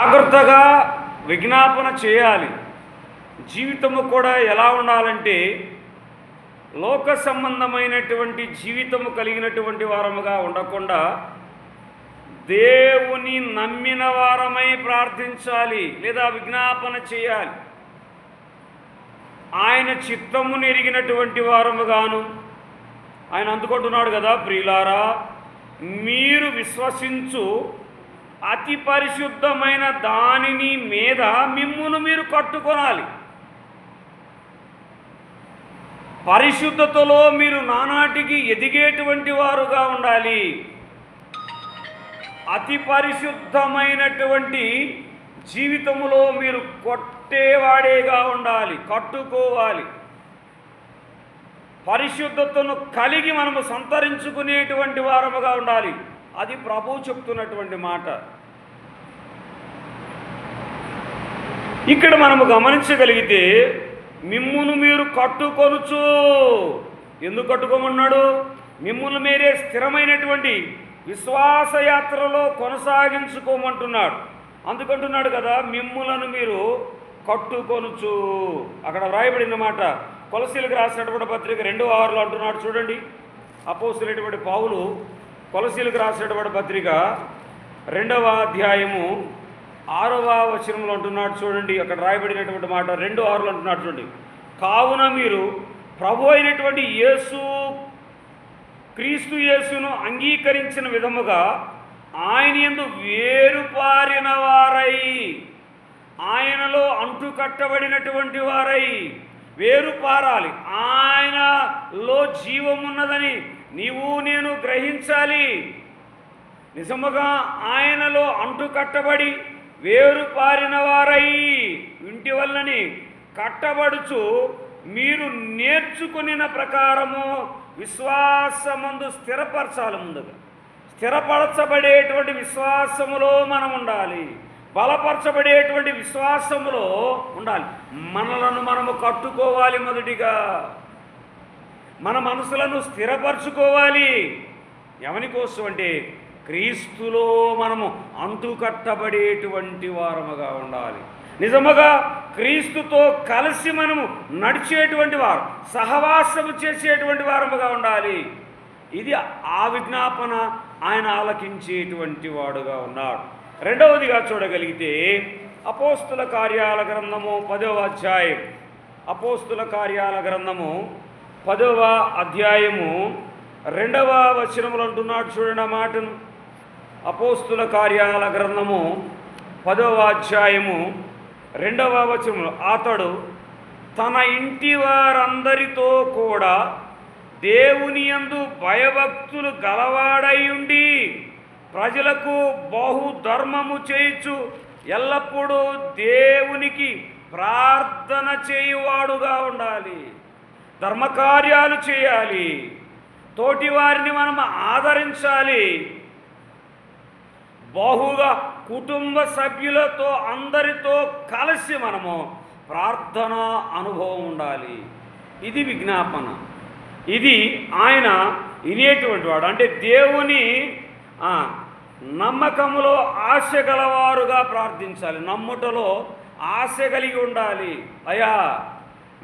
జాగ్రత్తగా విజ్ఞాపన చేయాలి. జీవితము కూడా ఎలా ఉండాలంటే లోక సంబంధమైనటువంటి జీవితము కలిగినటువంటి వారముగా ఉండకుండా దేవుని నమ్మిన వారమై ప్రార్థించాలి లేదా విజ్ఞాపన చేయాలి. ఆయన చిత్తమును ఎరిగినటువంటి వారముగాను ఆయన అందుకుంటున్నాడు కదా, ప్రియులారా మీరు విశ్వసించు అతి పరిశుద్ధమైన దానిని మీద మిమ్మును మీరు కట్టుకొనాలి. పరిశుద్ధతలో మీరు నానాటికి ఎదిగేటువంటి వారుగా ఉండాలి. అతి పరిశుద్ధమైనటువంటి జీవితములో మీరు కొట్టేవాడేగా ఉండాలి, కట్టుకోవాలి. పరిశుద్ధతను కలిగి మనము సంతరించుకునేటువంటి వారముగా ఉండాలి. అది ప్రభువు చెప్తున్నటువంటి మాట. ఇక్కడ మనము గమనించగలిగితే మిమ్మును మీరు కట్టుకొనుచు, ఎందుకు కట్టుకోమన్నాడు? మిమ్మును మీరే స్థిరమైనటువంటి విశ్వాసయాత్రలో కొనసాగించుకోమంటున్నాడు. అందుకంటున్నాడు కదా, మిమ్ములను మీరు కట్టుకొనుచు. అక్కడ వ్రాయబడిన మాట కొలసీలకు రాసినటువంటి పత్రిక 2:6 అంటున్నాడు. చూడండి, అపోస్తలుడైనటువంటి పౌలు కొలసీలకు రాసినటువంటి పత్రిక 2వ అధ్యాయము 6వ వచనంలో అంటున్నాడు. చూడండి, అక్కడ రాయబడినటువంటి మాట 2:6 అంటున్నాడు. చూడండి, కావున మీరు ప్రభు అయినటువంటి క్రీస్తు యేసును అంగీకరించిన విధముగా ఆయన యందు వేరుపారిన వారై, ఆయనలో అంటుకట్టబడినటువంటి వారై వేరుపారాలి. ఆయనలో జీవమున్నదని నీవు నేను గ్రహించాలి. నిజముగా ఆయనలో అంటుకట్టబడి వేరుపారిన వారై ఇంటి వల్లని కట్టబడుచు మీరు నేర్చుకునిన ప్రకారము విశ్వాసమందు స్థిరపరచాలి. ముందుగా స్థిరపరచబడేటువంటి విశ్వాసములో మనం ఉండాలి. బలపరచబడేటువంటి విశ్వాసములో ఉండాలి. మనలను మనము కట్టుకోవాలి. మొదటిగా మన మనసులను స్థిరపరచుకోవాలి. ఎవరి కోసం అంటే క్రీస్తులో మనము అంటుకట్టబడేటువంటి వారముగా ఉండాలి. నిజముగా క్రీస్తుతో కలిసి మనము నడిచేటువంటి వారు, సహవాసము చేసేటువంటి వారముగా ఉండాలి. ఇది ఆ విజ్ఞాపన ఆయన ఆలకించేటువంటి వాడుగా ఉన్నాడు. రెండవదిగా చూడగలిగితే అపోస్తుల కార్యాల గ్రంథము 10వ అధ్యాయం, అపోస్తుల కార్యాల గ్రంథము 10వ అధ్యాయము 2వ వచనములు అంటున్నాడు. చూడండి ఆ మాటను. అపోస్తుల కార్యాల గ్రంథము 10వ అధ్యాయము 2వ వచనములు, అతడు తన ఇంటి వారందరితో కూడా దేవుని యందు భయభక్తులు గలవాడై ఉండి ప్రజలకు బహుధర్మము చేయుచు ఎల్లప్పుడూ దేవునికి ప్రార్థన చేయువాడుగా ఉండాలి. ధర్మకార్యాలు చేయాలి. తోటి వారిని మనం ఆదరించాలి. బహుగా కుటుంబ సభ్యులతో అందరితో కలిసి మనము ప్రార్థన అనుభవం ఉండాలి. ఇది విజ్ఞాపన. ఇది ఆయన వినేటువంటి వాడు. అంటే దేవుని నమ్మకములో ఆశ గలవారుగా ప్రార్థించాలి. నమ్ముటలో ఆశ కలిగి ఉండాలి. అయ్యా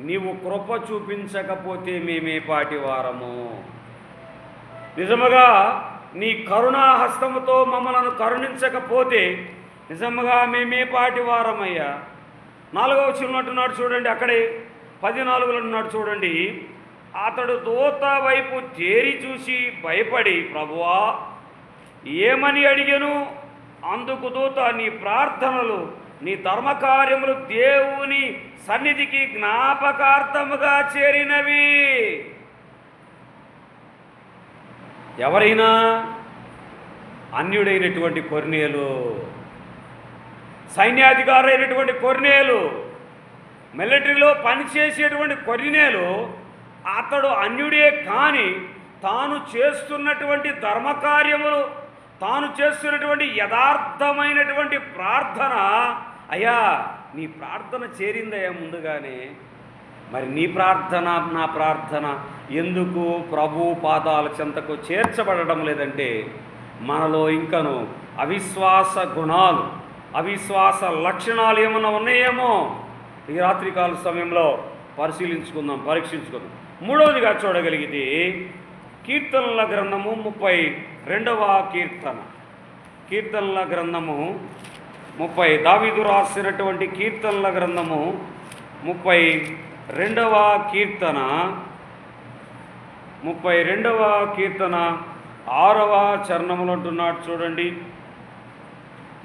నీవు కృప చూపించకపోతే మేమే పాటి వారము. నిజముగా నీ కరుణాహస్తముతో మమ్మలను కరుణించకపోతే నిజముగా మేమే పాటి వారమయ్యా. 4వ వచనంలో అంటున్నాడు. చూడండి, అక్కడే 14లో అంటున్నాడు. చూడండి, అతడు దూత వైపు తేరి చూసి భయపడి, ప్రభువా ఏమని అడిగెను? అందుకు దూత, నీ ప్రార్థనలు నీ ధర్మకార్యములు దేవుని సన్నిధికి జ్ఞాపకార్థముగా చేరినవి. ఎవరైనా అన్యుడైనటువంటి కొర్నేలు, సైన్యాధికారి అయినటువంటి కొర్నేలు, మిలిటరీలో పనిచేసేటువంటి కొర్నేలు, అతడు అన్యుడే కానీ తాను చేస్తున్నటువంటి ధర్మకార్యములు, తాను చేస్తున్నటువంటి యథార్థమైనటువంటి ప్రార్థన, అయ్యా నీ ప్రార్థన చేరిందయ్యా ముందుగానే. మరి నీ ప్రార్థన నా ప్రార్థన ఎందుకు ప్రభు పాదాల చెంతకు చేర్చబడడం లేదంటే మనలో ఇంకను అవిశ్వాస గుణాలు, అవిశ్వాస లక్షణాలు ఏమన్నా ఉన్నాయేమో ఈ రాత్రికాల సమయంలో పరిశీలించుకుందాం, పరీక్షించుకుందాం. మూడవదిగా చూడగలిగితే కీర్తనల గ్రంథము 32వ కీర్తన. కీర్తనల గ్రంథము 30, దావీదు రాసినటువంటి కీర్తనల గ్రంథము 32వ కీర్తన 6వ చరణములు అంటున్నాడు చూడండి.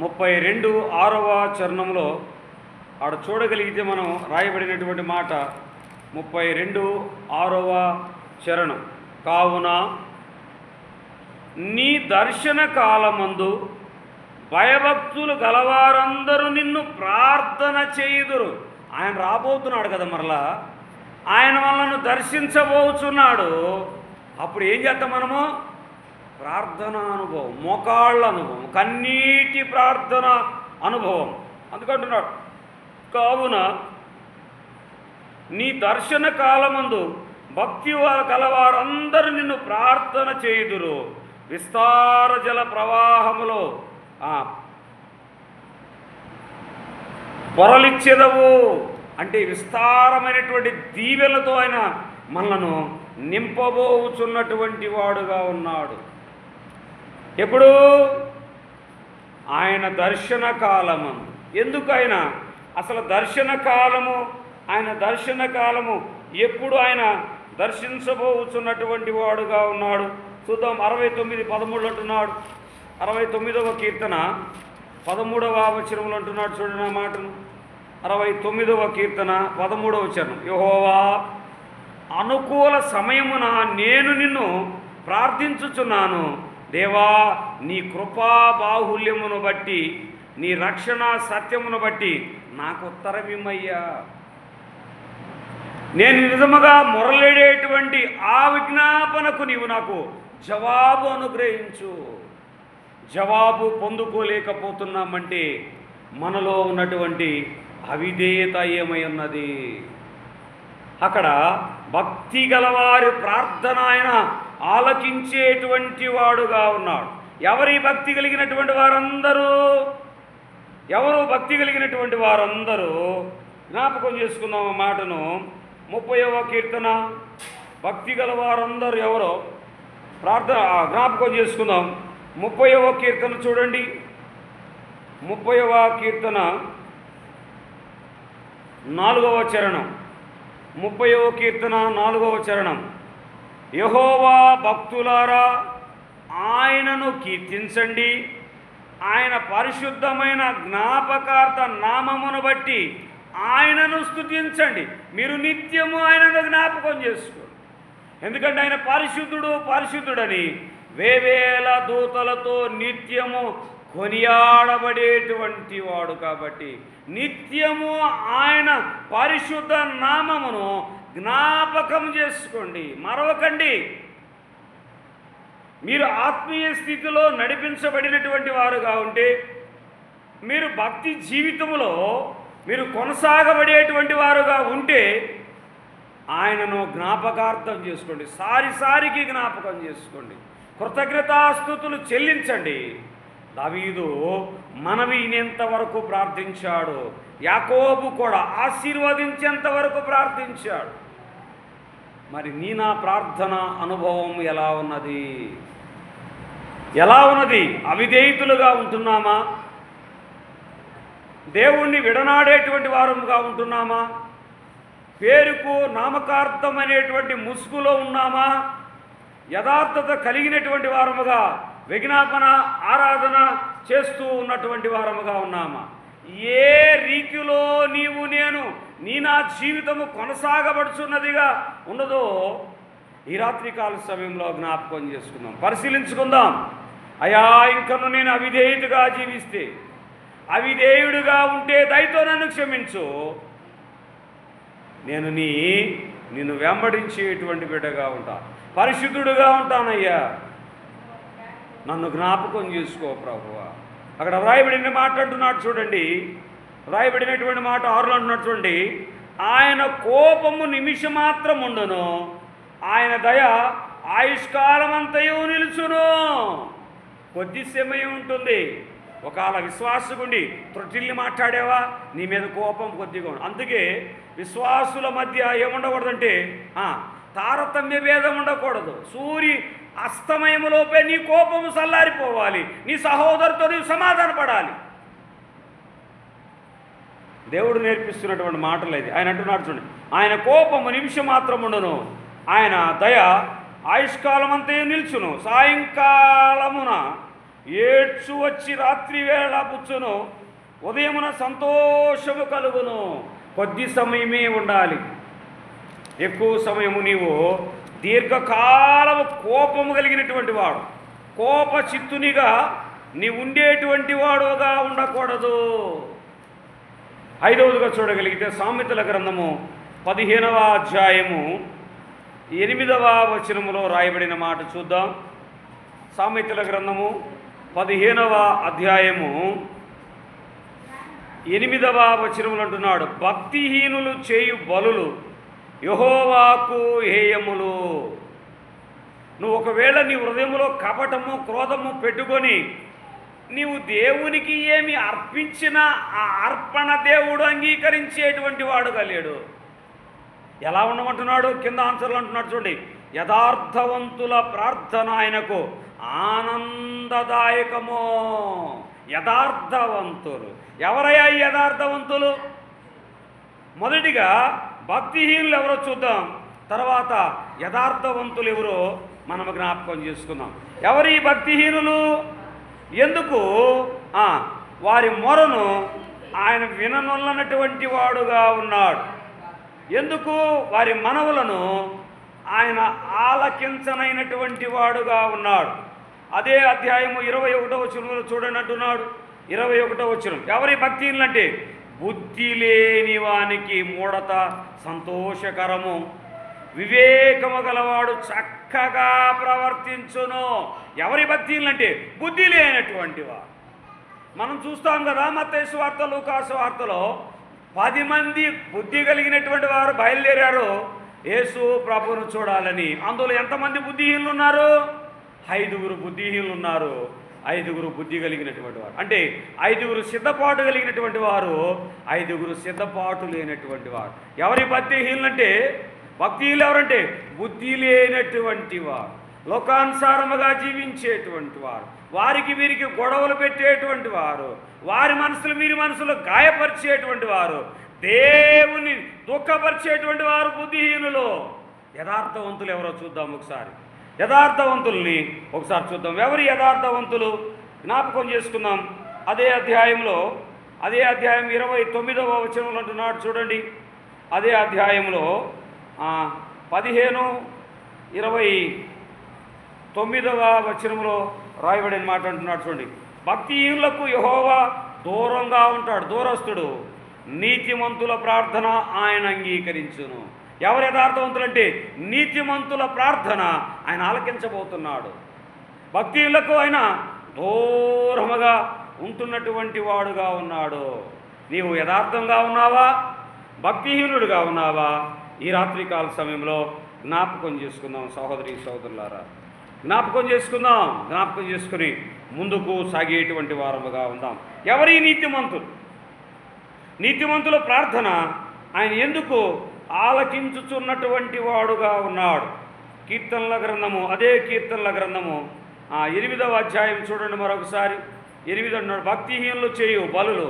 6వ చరణంలో ఆడ చూడగలిగితే మనం రాయబడినటువంటి మాట 6వ చరణం. కావున నీ దర్శన కాలమందు భయభక్తులు గలవారందరూ నిన్ను ప్రార్థన చేయుదురు. ఆయన రాబోతున్నాడు కదా, మరలా ఆయన మనల్ని దర్శించబోచున్నాడు. అప్పుడు ఏం చేస్తాం మనము? ప్రార్థన అనుభవం, మోకాళ్ళ అనుభవం, కన్నీటి ప్రార్థన అనుభవం. అందుకంటున్నాడు, కావున నీ దర్శన కాలమందు భక్తి గలవారందరూ నిన్ను ప్రార్థన చేయుదురు. విస్తార జల ప్రవాహములో పొరలిచ్చేదవు. అంటే విస్తారమైనటువంటి దీవెలతో ఆయన మనలను నింపబోచున్నటువంటి వాడుగా ఉన్నాడు. ఎప్పుడు? ఆయన దర్శన కాలము. ఎందుకు ఆయన అసలు దర్శన కాలము, ఆయన దర్శన కాలము ఎప్పుడు ఆయన దర్శించబోచున్నటువంటి వాడుగా ఉన్నాడు? చూద్దాం. 69:13 అంటున్నాడు. 69వ కీర్తన 13వ వచనంలో అంటున్నాడు చూడండి ఆ మాటను. 69వ కీర్తన 13వ వచనం. యెహోవా, అనుకూల సమయమున నేను నిన్ను ప్రార్థించుచున్నాను. దేవా, నీ కృపా బాహుల్యమును బట్టి, నీ రక్షణ సత్యమును బట్టి నాకు ఉత్తరమిమ్మయ్యా. నేను నిజముగా మొరలేడేటువంటి ఆ విజ్ఞాపనకు నీవు నాకు జవాబు అనుగ్రహించు. జవాబు పొందుకోలేకపోతున్నామంటే మనలో ఉన్నటువంటి అవిధేయత ఏమై ఉన్నది? అక్కడ భక్తి గలవారి ప్రార్థన ఆయన ఆలకించేటువంటి వాడుగా ఉన్నాడు. ఎవరి భక్తి కలిగినటువంటి వారందరూ, ఎవరు భక్తి కలిగినటువంటి వారందరూ జ్ఞాపకం చేసుకుందాం ఆ మాటను. 30వ కీర్తన భక్తి గల వారందరూ ఎవరో ప్రార్థన జ్ఞాపకం చేసుకుందాం. 30వ కీర్తన చూడండి. 30వ కీర్తన 4వ చరణం. 30వ కీర్తన 4వ చరణం. యెహోవా భక్తులారా, ఆయనను కీర్తించండి. ఆయన పరిశుద్ధమైన జ్ఞాపకార్థ నామమును బట్టి ఆయనను స్తుతించండి. మీరు నిత్యము ఆయనను జ్ఞాపకం చేసుకోండి. ఎందుకంటే ఆయన పరిశుద్ధుడు, పరిశుద్ధుడని వేవేల దూతలతో నిత్యము కొనియాడబడేటువంటి వాడు. కాబట్టి నిత్యము ఆయన పరిశుద్ధ నామమును జ్ఞాపకం చేసుకోండి, మరవకండి. మీరు ఆత్మీయ స్థితిలో నడిపించబడినటువంటి వారుగా ఉంటే, మీరు భక్తి జీవితంలో మీరు కొనసాగబడేటువంటి వారుగా ఉంటే ఆయనను జ్ఞాపకార్థం చేసుకోండి. సారికి జ్ఞాపకం చేసుకోండి. కృతజ్ఞతాస్తుతులు చెల్లించండి. దావీదు మనవినేంత వరకు ప్రార్థించాడు. యాకోబు కూడా ఆశీర్వదించేంత వరకు ప్రార్థించాడు. మరి నా ప్రార్థన అనుభవం ఎలా ఉన్నది? ఎలా ఉన్నది? అవిధేయుతులుగా ఉంటున్నామా? దేవుణ్ణి విడనాడేటువంటి వారముగా ఉంటున్నామా? పేరుకు నామకార్థమైనటువంటి ముసుగులో ఉన్నామా? యథార్థత కలిగినటువంటి వారముగా విజ్ఞాపన ఆరాధన చేస్తూ ఉన్నటువంటి వారముగా ఉన్నామా? ఏ రీతిలో నా జీవితము కొనసాగబడుచున్నదిగా ఉన్నదో ఈ రాత్రికాల సమయంలో జ్ఞాపకం చేసుకుందాం, పరిశీలించుకుందాం. అయా, ఇంకను నేను అవిధేయుడిగా జీవిస్తే, అవిధేయుడిగా ఉంటే దయతో నన్ను క్షమించు. నేను నిన్ను వెంబడించేటువంటి బిడ్డగా ఉంటా, పరిశుద్ధుడుగా ఉంటానయ్యా. నన్ను జ్ఞాపకం చేసుకో ప్రభువా. అక్కడ వ్రాయబడిన మాట అంటున్నాడు చూడండి. వ్రాయబడినటువంటి మాట 6లో అంటున్నాడు చూడండి. ఆయన కోపము నిమిషమాత్రం ఉండును, ఆయన దయ ఆయుష్కాలమంతయు నిలుచును. కొద్ది సమయం ఉంటుంది, ఒకవేళ విశ్వాసగుండి త్రొట్టిల్ని మాట్లాడేవా, నీ మీద కోపం కొద్దిగా ఉంది. అందుకే విశ్వాసుల మధ్య ఏముండకూడదంటే తారతమ్య భేదం ఉండకూడదు. సూర్య అస్తమయములోపే నీ కోపము చల్లారిపోవాలి, నీ సహోదరుతో నీవు సమాధానపడాలి. దేవుడు నేర్పిస్తున్నటువంటి మాటలు ఇది. ఆయన అంటున్నాడు చూడండి, ఆయన కోపము నిమిషం మాత్రం ఉండను, ఆయన దయ ఆయుష్కాలమంతా నిల్చును. సాయంకాలమున ఏడ్చు వచ్చి రాత్రి వేళ పుచ్చును, ఉదయమున సంతోషము కలుగును. కొద్ది సమయమే ఉండాలి, ఎక్కువ సమయము నీవు దీర్ఘకాలము కోపము కలిగినటువంటి వాడు, కోప చిత్తునిగా నీ ఉండేటువంటి వాడుగా ఉండకూడదు. ఐదవదిగా చూడగలిగితే సామెతల గ్రంథము 15వ అధ్యాయము 8వ వచనములో రాయబడిన మాట చూద్దాం. సామెతల గ్రంథము 15వ అధ్యాయము 8వ వచనములు అంటున్నాడు, భక్తిహీనులు చేయు బలులు యెహోవాకు హేయములు. నువ్వు ఒకవేళ నీ హృదయములో కపటము క్రోధము పెట్టుకొని నీవు దేవునికి ఏమి అర్పించినా ఆ అర్పణ దేవుడు అంగీకరించేటువంటి వాడుగా లేడు. ఎలా ఉండమంటున్నాడు? కింద ఆన్సర్లు అంటున్నాడు చూడండి, యథార్థవంతుల ప్రార్థన ఆయనకు ఆనందదాయకము. యథార్థవంతులు ఎవరయ్యా ఈ యథార్థవంతులు? మొదటిగా భక్తిహీనులు ఎవరో చూద్దాం, తర్వాత యథార్థవంతులు ఎవరో మనం జ్ఞాపకం చేసుకుందాం. ఎవరు ఈ భక్తిహీనులు? ఎందుకు వారి మొరను ఆయన విననొల్లనటువంటి వాడుగా ఉన్నాడు. ఎందుకు వారి మనవులను ఆయన ఆలకించనైనటువంటి వాడుగా ఉన్నాడు. అదే అధ్యాయము 21వ వచనంలో చూడండి అంటున్నాడు, 21వ వచనం, ఎవరి భక్తిహీనులు అంటే బుద్ధి లేని వానికి మూఢత సంతోషకరము, వివేకము గలవాడు చక్కగా ప్రవర్తించును. ఎవరి భక్తిహీనులు అంటే బుద్ధి లేనటువంటి వారు. మనం చూస్తాం కదా, మత్తయి సువార్త లూకా సువార్తలో 10 మంది బుద్ధి కలిగినటువంటి వారు బయలుదేరారు యేసు ప్రభువును చూడాలని. అందులో ఎంతమంది బుద్ధిహీనులు ఉన్నారు? 5గురు బుద్ధిహీనులు ఉన్నారు, 5గురు బుద్ధి కలిగినటువంటి వారు. అంటే 5గురు సిద్ధపాటు కలిగినటువంటి వారు, 5గురు సిద్ధపాటు లేనటువంటి వారు. ఎవరి భక్తిహీనులు అంటే? భక్తిహీనులు ఎవరంటే బుద్ధి లేనటువంటి వారు, లోకానుసారముగా జీవించేటువంటి వారు, వారికి వీరికి గొడవలు పెట్టేటువంటి వారు, వారి మనసులు వీరి మనసులు గాయపరిచేటువంటి వారు, దేవుని దుఃఖపరిచేటువంటి వారు బుద్ధిహీనులు. యథార్థవంతులు ఎవరో చూద్దాం ఒకసారి. యథార్థవంతుల్ని ఒకసారి చూద్దాం. ఎవరి యథార్థవంతులు జ్ఞాపకం చేసుకుందాం. అదే అధ్యాయంలో అదే అధ్యాయం 29వ వచనంలో అంటున్నాడు చూడండి. అదే అధ్యాయంలో 15, 29వ వచనంలో రాయబడిన మాట అంటున్నాడు చూడండి. భక్తిహీనులకు యెహోవా దూరంగా ఉంటాడు, దూరస్తుడు. నీతిమంతుల ప్రార్థన ఆయన అంగీకరించును. ఎవరు యథార్థవంతులు అంటే నీతిమంతుల ప్రార్థన ఆయన ఆలకించబోతున్నాడు. భక్తిహీనులకు ఆయన దూరముగా ఉంటున్నటువంటి వాడుగా ఉన్నాడు. నీవు యథార్థంగా ఉన్నావా? భక్తిహీనుడుగా ఉన్నావా? ఈ రాత్రికాల సమయంలో జ్ఞాపకం చేసుకుందాం సహోదరి సహోదరులారా, జ్ఞాపకం చేసుకుందాం. జ్ఞాపకం చేసుకుని ముందుకు సాగేటువంటి వారముగా ఉందాం. ఎవరి నీతిమంతులు? నీతిమంతుల ప్రార్థన ఆయన ఎందుకు ఆలకించుచున్నటువంటి వాడుగా ఉన్నాడు. కీర్తనల గ్రంథము, అదే కీర్తనల గ్రంథము 8వ అధ్యాయం చూడండి మరొకసారి. 8 అన్నాడు, భక్తిహీనులు చేయు బలులు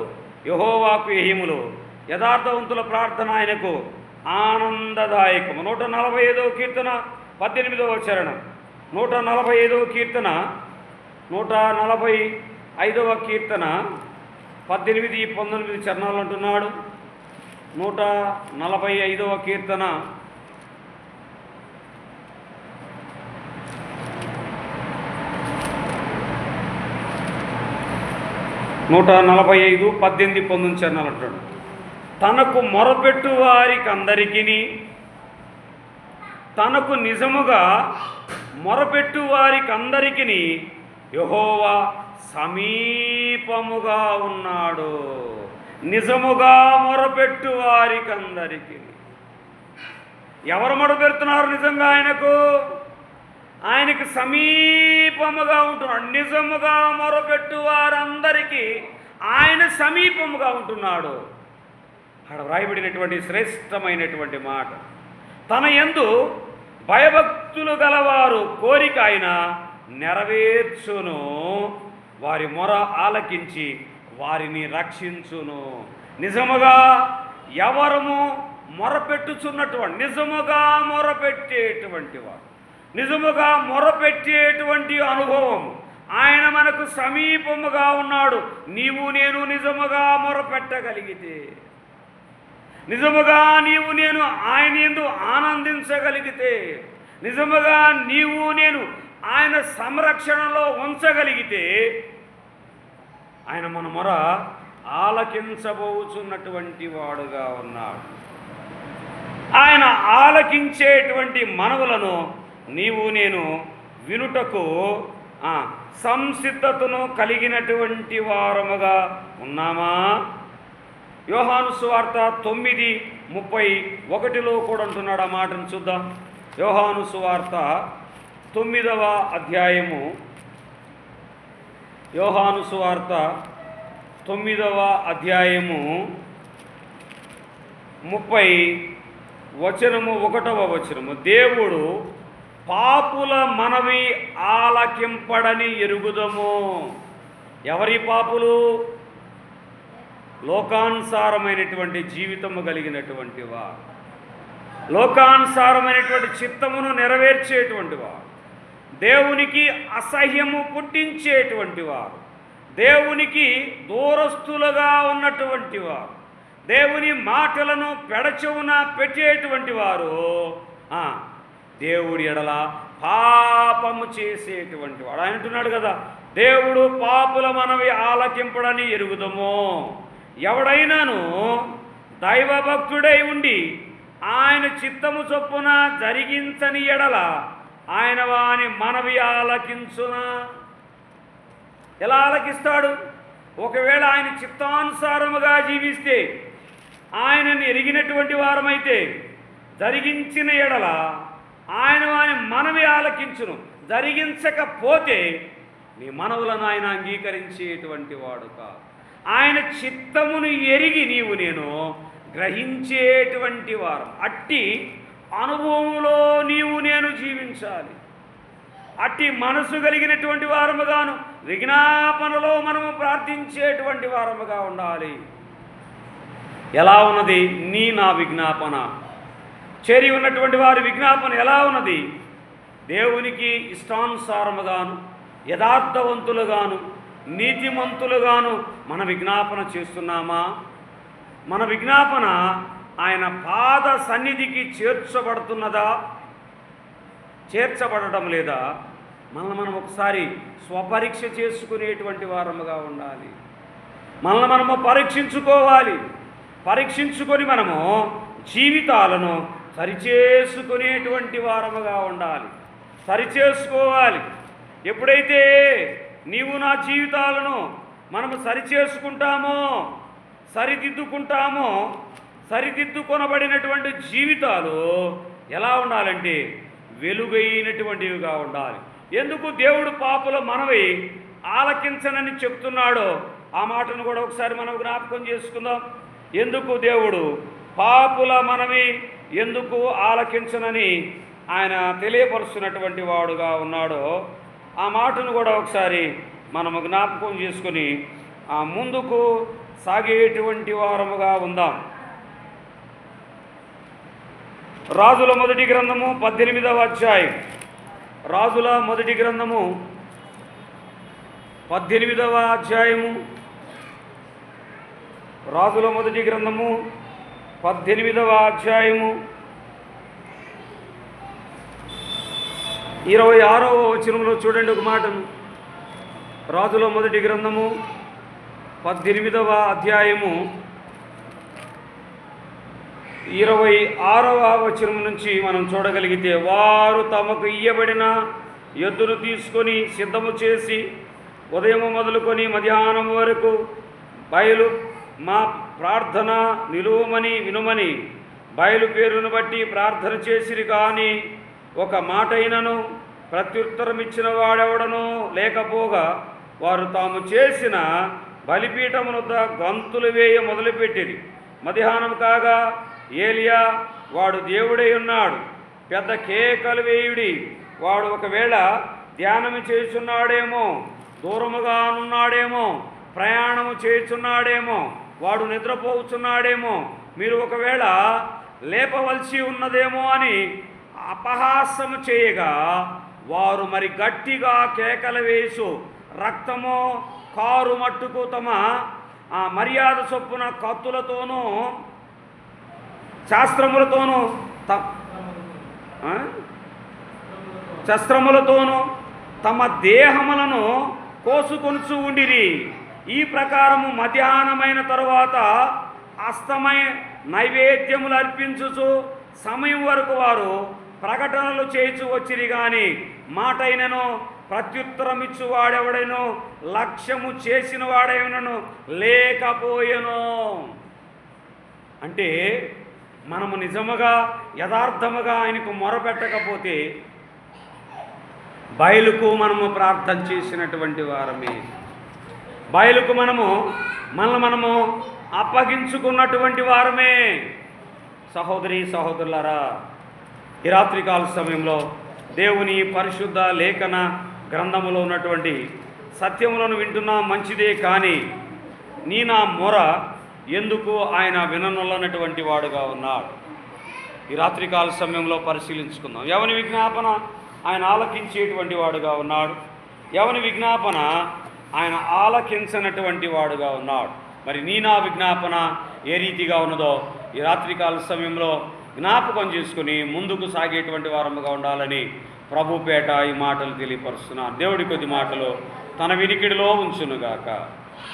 యెహోవాకు హేయములు, యథార్థవంతుల ప్రార్థన ఆయనకు ఆనందదాయకము. 145వ కీర్తన 18వ చరణం. 145వ కీర్తన 145వ కీర్తన 18, 19 చరణాలు అంటున్నాడు. 145వ కీర్తన 145, 18, 19 చరణాలు అంటాడు. తనకు మొరపెట్టు వారికి అందరికీ, తనకు నిజముగా మొరపెట్టు వారికి అందరికీ యెహోవా సమీపముగా ఉన్నాడు. నిజముగా మొరపెట్టు వారికందరికీ. ఎవరు మొరపెడుతున్నారు నిజంగా ఆయనకు? ఆయనకు సమీపముగా ఉంటున్నాడు. నిజముగా మొరపెట్టు వారందరికీ ఆయన సమీపముగా ఉంటున్నాడు. అక్కడ వ్రాయబడినటువంటి శ్రేష్టమైనటువంటి మాట, తన యందు భయభక్తులు గలవారు కోరిక ఆయన నెరవేర్చును, వారి మొర ఆలకించి వారిని రక్షించును. నిజముగా ఎవరము మొరపెట్టుచున్నటువంటి, నిజముగా మొరపెట్టేటువంటి వారు, నిజముగా మొరపెట్టేటువంటి అనుభవం, ఆయన మనకు సమీపముగా ఉన్నాడు. నీవు నేను నిజముగా మొరపెట్టగలిగితే, నిజముగా నీవు నేను ఆయన యందు ఆనందించగలిగితే, నిజముగా నీవు నేను ఆయన సంరక్షణలో ఉంచగలిగితే, ఆయన మన మొర ఆలకించబోచున్నటువంటి వాడుగా ఉన్నాడు. ఆయన ఆలకించేటువంటి మనవులను నీవు నేను వినుటకు సంసిద్ధతను కలిగినటువంటి వారముగా ఉన్నామా? యోహాను సువార్త 9:31 కూడా అంటున్నాడు. ఆ మాటను చూద్దాం. యోహాను సువార్త 9వ అధ్యాయము, యోహాను సువార్త 9వ అధ్యాయము 30 దేవుడు పాపుల మనవి ఆలకింపడని ఎరుగుదము. ఎవరి పాపులు? లోకానుసారమైనటువంటి జీవితము కలిగినటువంటి వారు, లోకానుసారమైనటువంటి చిత్తమును నెరవేర్చేటువంటి వారు, దేవునికి అసహ్యము పుట్టించేటువంటి వారు, దేవునికి దూరస్తులుగా ఉన్నటువంటి వారు, దేవుని మాటలను పెడచెవున పెట్టేటువంటి వారు దేవుడి ఎడల పాపము చేసేటువంటి వాడు. ఆయన అంటున్నాడు కదా, దేవుడు పాపుల మనవి ఆలకింపడని ఎరుగుదము. ఎవడైనాను దైవభక్తుడై ఉండి ఆయన చిత్తము చొప్పున జరిగించని ఎడల ఆయన వాని మనవి ఆలకించునా? ఎలా ఆలకిస్తాడు? ఒకవేళ ఆయన చిత్తానుసారముగా జీవిస్తే, ఆయనని ఎరిగినటువంటి వారమైతే, జరిగించిన ఎడల ఆయన వాని మనవి ఆలకించును. జరిగించకపోతే నీ మనవులను ఆయన అంగీకరించేటువంటి వాడు కాదు. ఆయన చిత్తమును ఎరిగి నీవు నేను గ్రహించేటువంటి వారు. అట్టి అనుభవంలో నీవు నేను జీవించాలి. అట్టి మనసు కలిగినటువంటి వారముగాను, విజ్ఞాపనలో మనము ప్రార్థించేటువంటి వారముగా ఉండాలి. ఎలా ఉన్నది నా విజ్ఞాపన? చేరి ఉన్నటువంటి వారి విజ్ఞాపన ఎలా ఉన్నది? దేవునికి ఇష్టానుసారముగాను, యథార్థవంతులుగాను, నీతిమంతులుగాను మన విజ్ఞాపన చేస్తున్నామా? మన విజ్ఞాపన ఆయన పాద సన్నిధికి చేర్చబడుతున్నదా, చేర్చబడటం లేదా? మనం ఒకసారి స్వపరీక్ష చేసుకునేటువంటి వారముగా ఉండాలి. మనము పరీక్షించుకోవాలి. పరీక్షించుకొని మనము జీవితాలను సరిచేసుకునేటువంటి వారముగా ఉండాలి. సరిచేసుకోవాలి. ఎప్పుడైతే నీవు నా జీవితాలను మనము సరిచేసుకుంటామో, సరిదిద్దుకుంటామో, సరిదిద్దుకొనబడినటువంటి జీవితాలు ఎలా ఉండాలంటే వెలుగైనటువంటివిగా ఉండాలి. ఎందుకు దేవుడు పాపుల మనవి ఆలకించనని చెప్తున్నాడో ఆ మాటను కూడా ఒకసారి మనం జ్ఞాపకం చేసుకుందాం. ఎందుకు దేవుడు పాపుల మనవి ఎందుకు ఆలకించనని ఆయన తెలియపరుస్తున్నటువంటి వాడుగా ఉన్నాడో ఆ మాటను కూడా ఒకసారి మనము జ్ఞాపకం చేసుకొని ముందుకు సాగేటువంటి వారముగా ఉందాం. రాజుల మొదటి గ్రంథము 18వ అధ్యాయం, రాజుల మొదటి గ్రంథము 18వ అధ్యాయము, రాజుల మొదటి గ్రంథము 18వ అధ్యాయము 26వ వచనంలో చూడండి ఒక మాటను. రాజుల మొదటి గ్రంథము 18వ అధ్యాయము 26వ వచనం నుంచి మనం చూడగలిగితే, వారు తమకు ఇయ్యబడిన ఎద్దును తీసుకొని సిద్ధము చేసి ఉదయం మొదలుకొని మధ్యాహ్నం వరకు బయలు మా ప్రార్థన నిలువమని వినుమని బయలు పేరును బట్టి ప్రార్థన చేసిరి, కానీ ఒక మాట అయినను ప్రత్యుత్తరం ఇచ్చిన వాడెవడనూ లేకపోగా వారు తాము చేసిన బలిపీఠమునొద్ద గంతులు వేయ మొదలుపెట్టిరి. మధ్యాహ్నం కాగా ఏలియా వాడు దేవుడై ఉన్నాడు, పెద్ద కేకలు వేయుడి, వాడు ఒకవేళ ధ్యానము చేయుచున్నాడేమో, దూరముగా ఉన్నాడేమో, ప్రయాణము చేయుచున్నాడేమో, వాడు నిద్రపోతున్నాడేమో, మీరు ఒకవేళ లేపవలసి ఉన్నదేమో అని అపహాసము చేయగా వారు మరి గట్టిగా కేకలు వేసు రక్తము కారు మట్టుకు తమ మర్యాద చొప్పున కత్తులతోనూ శస్త్రములతోనూ తమ దేహములను కోసుకొనుచు ఉండిరి. ఈ ప్రకారము మధ్యాహ్నమైన తరువాత అస్తమయ నైవేద్యములు అర్పించుచు సమయం వరకు వారు ప్రకటనలు చేయించు వచ్చిరి. కానీ మాటైనను ప్రత్యుత్తరమిచ్చు వాడెవడైనో లక్ష్యము చేసిన వాడైనను లేకపోయెను. అంటే మనము నిజముగా యథార్థముగా ఆయనకు మొరపెట్టకపోతే బయలుకు మనము ప్రార్థన చేసినటువంటి వారమే, బయలుకు మనము అప్పగించుకున్నటువంటి వారమే. సహోదరి సహోదరులారా, ఈ రాత్రికాల సమయంలో దేవుని పరిశుద్ధ లేఖన గ్రంథములో ఉన్నటువంటి సత్యములను వింటున్నా మంచిదే, కానీ నా మొర ఎందుకు ఆయన విననొల్లనటువంటి వాడుగా ఉన్నాడు. ఈ రాత్రికాల సమయంలో పరిశీలించుకుందాం. ఎవని విజ్ఞాపన ఆయన ఆలకించేటువంటి వాడుగా ఉన్నాడు, ఎవని విజ్ఞాపన ఆయన ఆలకించనటువంటి వాడుగా ఉన్నాడు. మరి నా విజ్ఞాపన ఏ రీతిగా ఉన్నదో ఈ రాత్రికాల సమయంలో జ్ఞాపకం చేసుకుని ముందుకు సాగేటువంటి వారముగా ఉండాలని ప్రభుపేట ఈ మాటలు తెలియపరుస్తున్నాను. దేవుడి కొద్ది మాటలు తన వినికిడిలో ఉంచునుగాక.